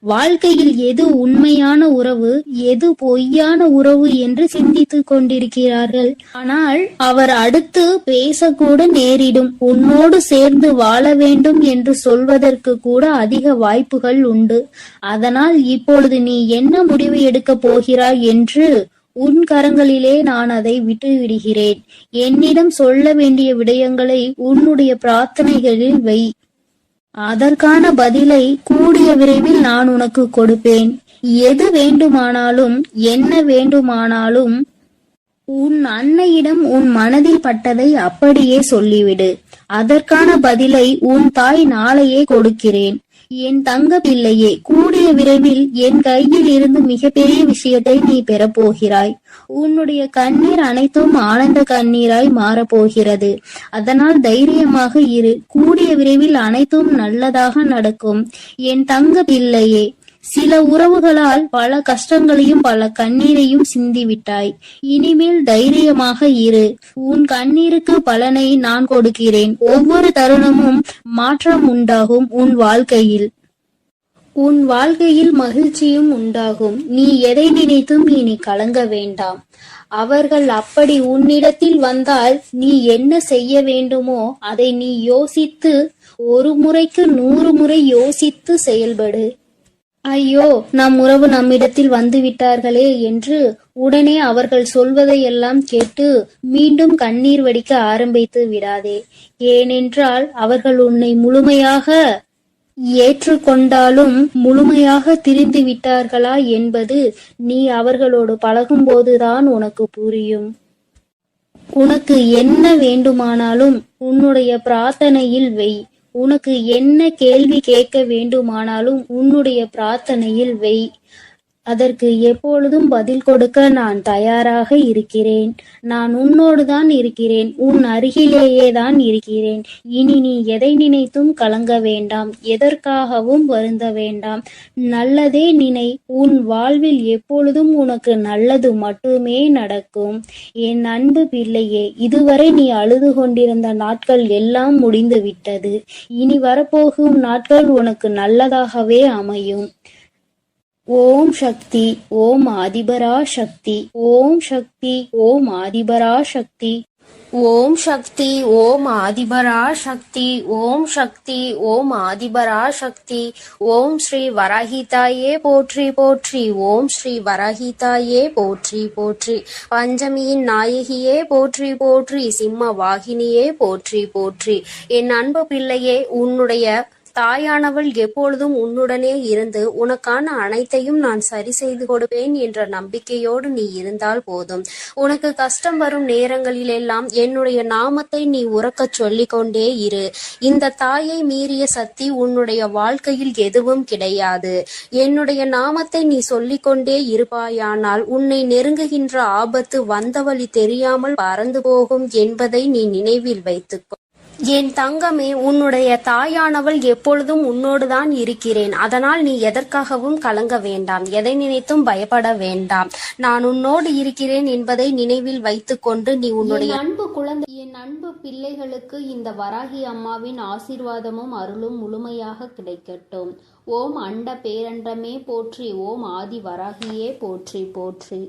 வாழ்க்கையில் எது உண்மையான உறவு, எது பொய்யான உறவு என்று சிந்தித்துக் கொண்டிருக்கிறார்கள். ஆனால் அவர் அடுத்து பேசக்கூட நேரிடும். உன்னோடு சேர்ந்து வாழ வேண்டும் என்று சொல்வதற்கு கூட அதிக வாய்ப்புகள் உண்டு. அதனால் இப்பொழுது நீ என்ன முடிவு எடுக்கப் போகிறாய் என்று உன் கரங்களிலே நான் அதை விட்டு விடுகிறேன். என்னிடம் சொல்ல வேண்டிய விடயங்களை உன்னுடைய பிரார்த்தனைகளில் வை. அதற்கான பதிலை கூடிய விரைவில் நான் உனக்கு கொடுப்பேன். எது வேண்டுமானாலும் என்ன வேண்டுமானாலும் உன் அன்னையிடம் உன் மனதில் பட்டதை அப்படியே சொல்லிவிடு. அதற்கான பதிலை உன் தாய் நாளையே கொடுக்கிறேன். என் தங்க பிள்ளையே, கூடிய விரைவில் என் கையில் இருந்து மிகப்பெரிய விஷயத்தை நீ பெறப்போகிறாய். உன்னுடைய கண்ணீர் அனைத்தும் ஆனந்த கண்ணீராய் மாறப்போகிறது. அதனால் தைரியமாக இரு. கூடிய விரைவில் அனைத்தும் நல்லதாக நடக்கும் என் தங்க பிள்ளையே. சில உறவுகளால் பல கஷ்டங்களையும் பல கண்ணீரையும் சிந்திவிட்டாய். இனிமேல் தைரியமாக இரு. உன் கண்ணீருக்கு பலனை நான் கொடுக்கிறேன். ஒவ்வொரு தருணமும் மாற்றம் உண்டாகும் உன் வாழ்க்கையில். உன் வாழ்க்கையில் மகிழ்ச்சியும் உண்டாகும். நீ எதை நினைத்தும் இனி கலங்க வேண்டாம். அவர்கள் அப்படி உன்னிடத்தில் வந்தால் நீ என்ன செய்ய வேண்டுமோ அதை நீ யோசித்து, ஒரு முறைக்கு 100 முறை யோசித்து செயல்படு. ஐயோ, நம் உறவு நம்மிடத்தில் வந்து விட்டார்களே என்று உடனே அவர்கள் சொல்வதையெல்லாம் கேட்டு மீண்டும் கண்ணீர் வடிக்க ஆரம்பித்து விடாதே. ஏனென்றால் அவர்கள் உன்னை முழுமையாக ஏற்றுக்கொண்டாலும் முழுமையாக திரிந்து விட்டார்களா என்பது நீ அவர்களோடு பழகும்போதுதான் உனக்கு புரியும். உனக்கு என்ன வேண்டுமானாலும் உன்னுடைய பிரார்த்தனையில் வை. உனக்கு என்ன கேள்வி கேட்க வேண்டுமானாலும் உன்னுடைய பிரார்த்தனையில் வை. அதற்கு எப்பொழுதும் பதில் கொடுக்க நான் தயாராக இருக்கிறேன். நான் உன்னோடுதான் இருக்கிறேன், உன் அருகிலேயே தான் இருக்கிறேன். இனி நீ எதை நினைத்தும் கலங்க வேண்டாம், எதற்காகவும் வருந்த வேண்டாம். நல்லதே நினை. உன் வாழ்வில் எப்பொழுதும் உனக்கு நல்லது மட்டுமே நடக்கும். என் அன்பு பிள்ளையே, இதுவரை நீ அழுது கொண்டிருந்த நாட்கள் எல்லாம் முடிந்து விட்டது. இனி வரப்போகும் நாட்கள் உனக்கு நல்லதாகவே அமையும். ஓம் சக்தி, ஓம் ஆதிபரா சக்தி, ஓம் சக்தி, ஓம் ஆதிபரா சக்தி. ஓம் சக்தி, ஓம் ஆதிபரா சக்தி, ஓம் சக்தி, ஓம் ஆதிபரா சக்தி. ஓம் ஸ்ரீ வராகிதாயே போற்றி போற்றி, ஓம் ஸ்ரீ வராகிதாயே போற்றி போற்றி. பஞ்சமியின் நாயகியே போற்றி போற்றி, சிம்ம வாகினியே போற்றி போற்றி. என் அன்பு பிள்ளையே, உன்னுடைய தாயானவள் எப்பொழுதும் உன்னுடனே இருந்து உனக்கான அனைத்தையும் நான் சரி செய்து கொடுப்பேன் என்ற நம்பிக்கையோடு நீ இருந்தால் போதும். உனக்கு கஷ்டம் வரும் நேரங்களிலெல்லாம் என்னுடைய நாமத்தை நீ உரக்கச் சொல்லிக் கொண்டே இரு. இந்த தாயை மீறிய சக்தி உன்னுடைய வாழ்க்கையில் எதுவும் கிடையாது. என்னுடைய நாமத்தை நீ சொல்லிக்கொண்டே இருப்பாயானால் உன்னை நெருங்குகின்ற ஆபத்து வந்த வழி தெரியாமல் பறந்து போகும் என்பதை நீ நினைவில் வைத்துக்கோ. என் தங்கமே, உன்னுடைய தாயானவள் எப்பொழுதும் உன்னோடுதான் இருக்கிறேன். அதனால் நீ எதற்காகவும் கலங்க வேண்டாம், எதை நினைத்தும் பயப்பட வேண்டாம். நான் உன்னோடு இருக்கிறேன் என்பதை நினைவில் வைத்துக்கொண்டு நீ உன்னுடைய அன்பு குழந்தை, என் அன்பு பிள்ளைகளுக்கு இந்த வராகி அம்மாவின் ஆசீர்வாதமும் அருளும் முழுமையாக கிடைக்கட்டும். ஓம் அண்ட பேரண்டமே போற்றி, ஓம் ஆதி வராகியே போற்றி போற்றி.